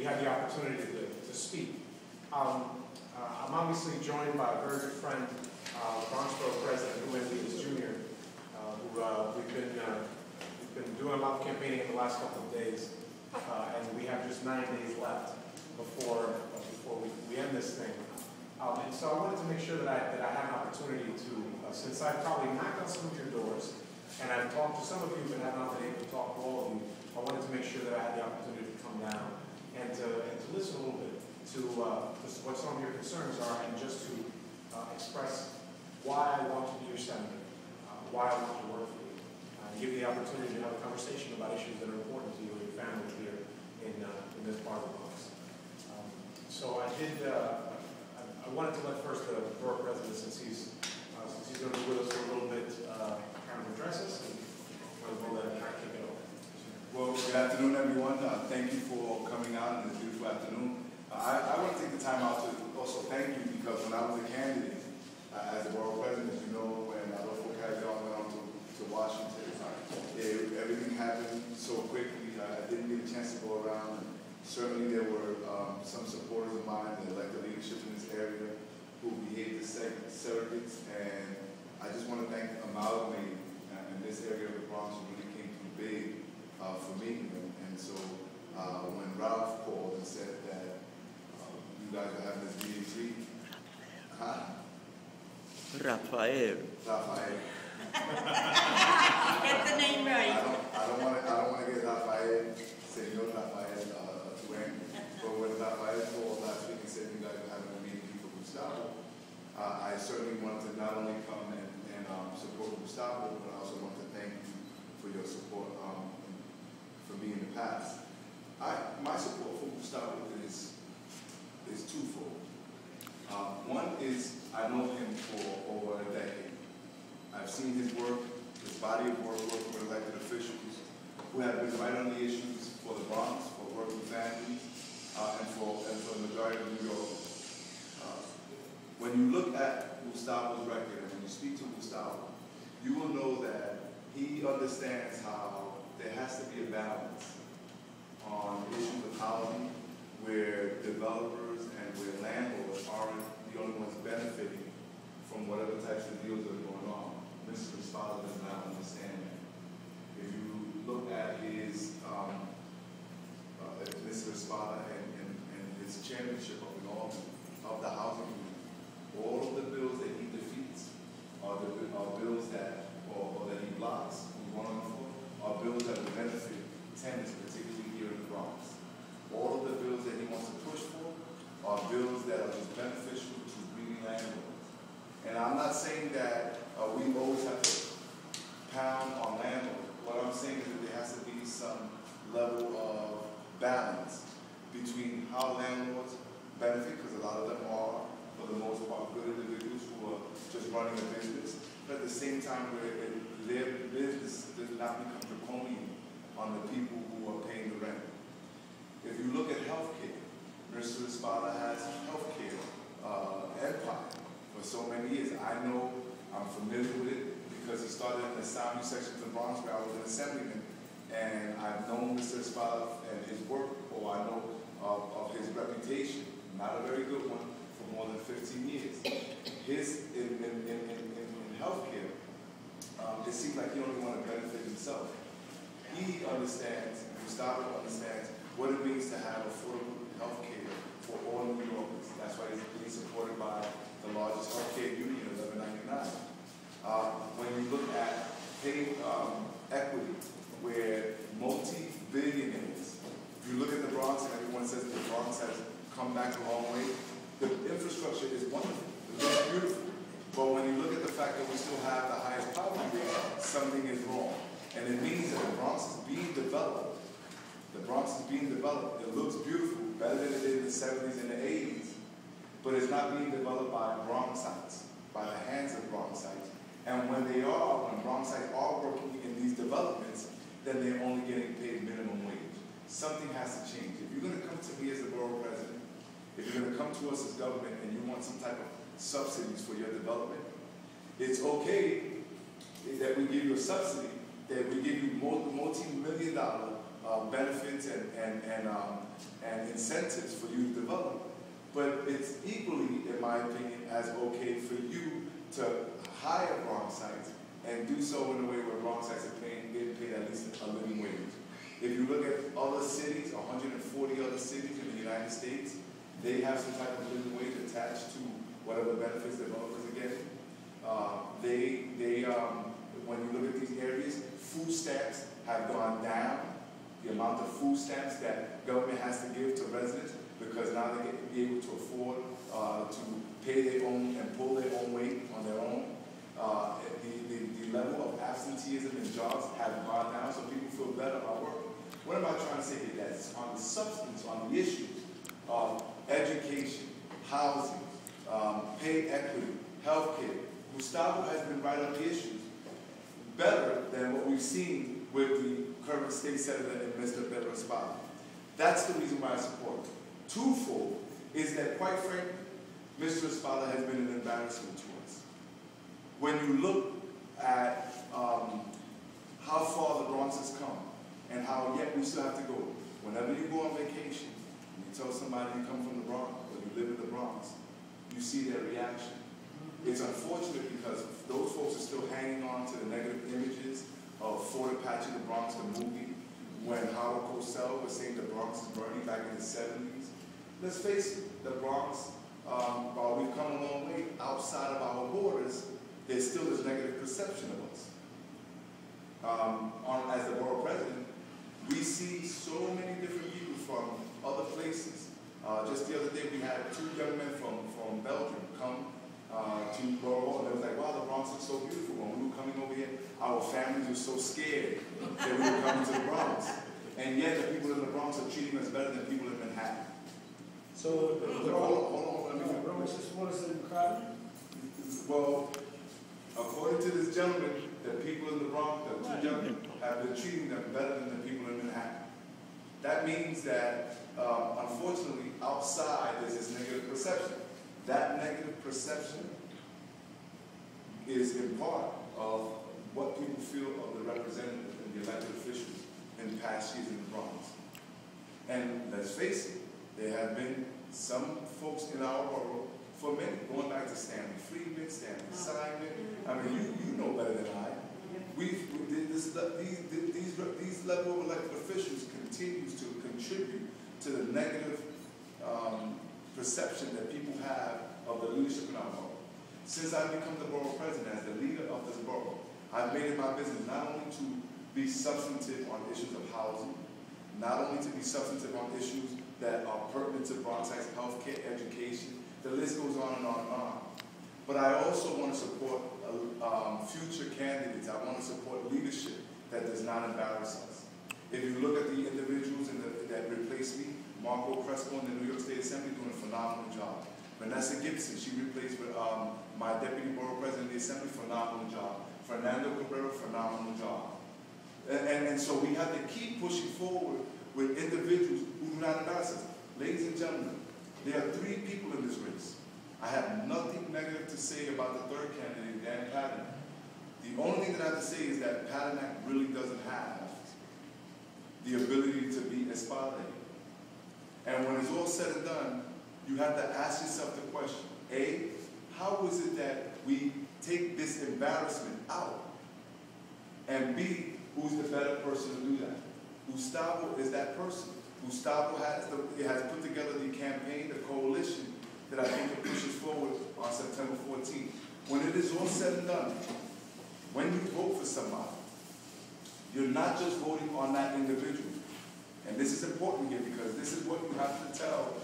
we had the opportunity to speak. I'm obviously joined by a very good friend, Bronx Borough President Rubén Diaz Jr., who we've been doing a lot of campaigning in the last couple of days, and we have just 9 days left before we end this thing. And so I wanted to make sure that I had an opportunity to, since I've probably knocked on some of your doors, and I've talked to some of you, but have not been able to talk to all of you, I wanted to make sure that I had the opportunity to come down and to listen a little bit to what some of your concerns are, and just to express why I want to be your senator, why I want to work for you, and give you the opportunity to have a conversation about issues that are important to you and your family here in this part of the Bronx. So I wanted to let first the Borough President, since he's going to be with us for a little bit, kind of address us, and we'll let him kick it over. Well, good afternoon, everyone. Thank you for coming out on this beautiful afternoon. I want to take the time out to also thank you, because when I was a candidate as a Borough President, you know, when our local candidate went on to Washington, everything happened so quickly. I didn't get a chance to go around. Certainly there were some supporters of mine that elected leadership in this area who behaved as surrogates, and I just want to thank Amalgamated in this area of the Bronx, who really came through big for me. And so when Ralph called and said that you guys are having this meeting, Rafael. Get the name right. I don't want to get Rafael, Senor Rafael, to end. But when Rafael called last week and said you guys are having a meeting for Gustavo, I certainly wanted to not only come and support Gustavo, but I also want to thank you for your support for me in the past. My support for Gustavo is twofold. One is I know him for over a decade. I've seen his work, his body of work, working with elected officials who have been right on the issues for the Bronx, for working families, and for the majority of New York. When you look at Gustavo's record, and when you speak to Gustavo, you will know that he understands how there has to be a balance on issues of housing, where developers and where landlords aren't the only ones benefiting from whatever types of deals are going on. Mr. Espada does not understand that. If you look at his Mr. Espada and his chairmanship of the housing group, all of the bills that he defeats are bills that he blocks, are bills that will benefit tenants, particularly here in the Bronx. All of the bills that he wants to push for are bills that are just beneficial to greedy landlords. And I'm not saying that we always have to pound on landlords. What I'm saying is that there has to be some level of balance between how landlords benefit, because a lot of them are, for the most part, good individuals who are just running a business, but at the same time where their business does not become draconian on the people who are paying the rent. If you look at healthcare, Mr. Espada has healthcare empire for so many years. I'm familiar with it because he started in the Assembly section of the Bronx where I was an assemblyman, and I've known Mr. Espada and his work, or I know of his reputation, not a very good one, for more than 15 years. In healthcare, it seems like he only wants to benefit himself. He understands, Gustavo understands, what it means to have affordable health care for all New Yorkers. That's why he's being supported by the largest health care union, 1199. When you look at pay equity, where multi-billionaires, if you look at the Bronx, and everyone says the Bronx has come back a long way, the infrastructure is wonderful, it's beautiful. But when you look at the fact that we still have the highest poverty rate, something is wrong. And it means that the Bronx is being developed. The Bronx is being developed. It looks beautiful, better than it did in the 70s and the 80s. But it's not being developed by Bronxites, by the hands of Bronxites. And when Bronxites are working in these developments, then they're only getting paid minimum wage. Something has to change. If you're going to come to me as the borough president, if you're going to come to us as government and you want some type of subsidies for your development, it's okay that we give you a subsidy, that we give you multi-million-dollar benefits and incentives for you to develop. But it's equally, in my opinion, as okay for you to hire Bronxites and do so in a way where Bronxites are getting paid at least a living wage. If you look at other cities, 140 other cities in the United States, they have some type of living wage attached to whatever benefits developers are getting. When you look at these areas, food stamps have gone down. The amount of food stamps that government has to give to residents, because now they get to be able to afford to pay their own and pull their own weight on their own. The level of absenteeism in jobs have gone down, so people feel better about work. What am I trying to say here? That it's on the substance, on the issues of education, housing, pay equity, healthcare. Gustavo has been right on the issues better than what we've seen with the current state senator and Mr. Pedro Espada. That's the reason why I support him. Twofold is that, quite frankly, Mr. Espada has been an embarrassment to us. When you look at how far the Bronx has come and how yet we still have to go. Whenever you go on vacation, and you tell somebody you come from the Bronx or you live in the Bronx, you see their reaction. It's unfortunate because those folks are still hanging on to the negative images of Fort Apache, the Bronx, the movie, when Howard Cosell was saying the Bronx is burning back in the 70s. Let's face it, the Bronx, while we've come a long way outside of our borders, there's still this negative perception of us. As the borough president, we see so many different people from other places. Just the other day, we had 2 young men from Belgium come to Borough, and it was like, wow, the Bronx looks so beautiful. When we were coming over here, our families were so scared that we were coming to the Bronx. And yet, the people in the Bronx are treating us better than people in Manhattan. So, hold on, let me finish. Bronx is worse than crowded? Well, according to this gentleman, the people in the Bronx, the 2 gentlemen, have been treating them better than the people in Manhattan. That means that, unfortunately, outside there's this negative perception. That negative perception is in part of what people feel of the representatives and the elected officials in past years in the Bronx. And let's face it, there have been some folks in our borough, for many, going back to Stanley Friedman, Stanley Simon. I mean, you know better than I. These level of elected officials continues to contribute to the negative perception that people have of the leadership in our borough. Since I've become the borough president, as the leader of this borough, I've made it my business not only to be substantive on issues of housing, not only to be substantive on issues that are pertinent to Bronxites, healthcare, education, the list goes on and on and on. But I also want to support future candidates. I want to support leadership that does not embarrass us. If you look at the individuals that replaced me, Marco Crespo in the New York State Assembly doing a phenomenal job. Vanessa Gibson, she replaced with my deputy borough president of the Assembly, phenomenal job. Fernando Cabrera, phenomenal job. And so we have to keep pushing forward with individuals who do not embarrass us. Ladies and gentlemen, there are 3 people in this race. I have nothing negative to say about the 3rd candidate, Dan Patton. The only thing that I have to say is that Patinack really doesn't have the ability to beat Espada. And when it's all said and done, you have to ask yourself the question, A, how is it that we take this embarrassment out? And B, who's the better person to do that? Gustavo is that person. Gustavo has put together the campaign, the coalition, that I think will push us forward on September 14th. When it is all said and done, when you vote for somebody, you're not just voting on that individual. And this is important here because this is what you have to tell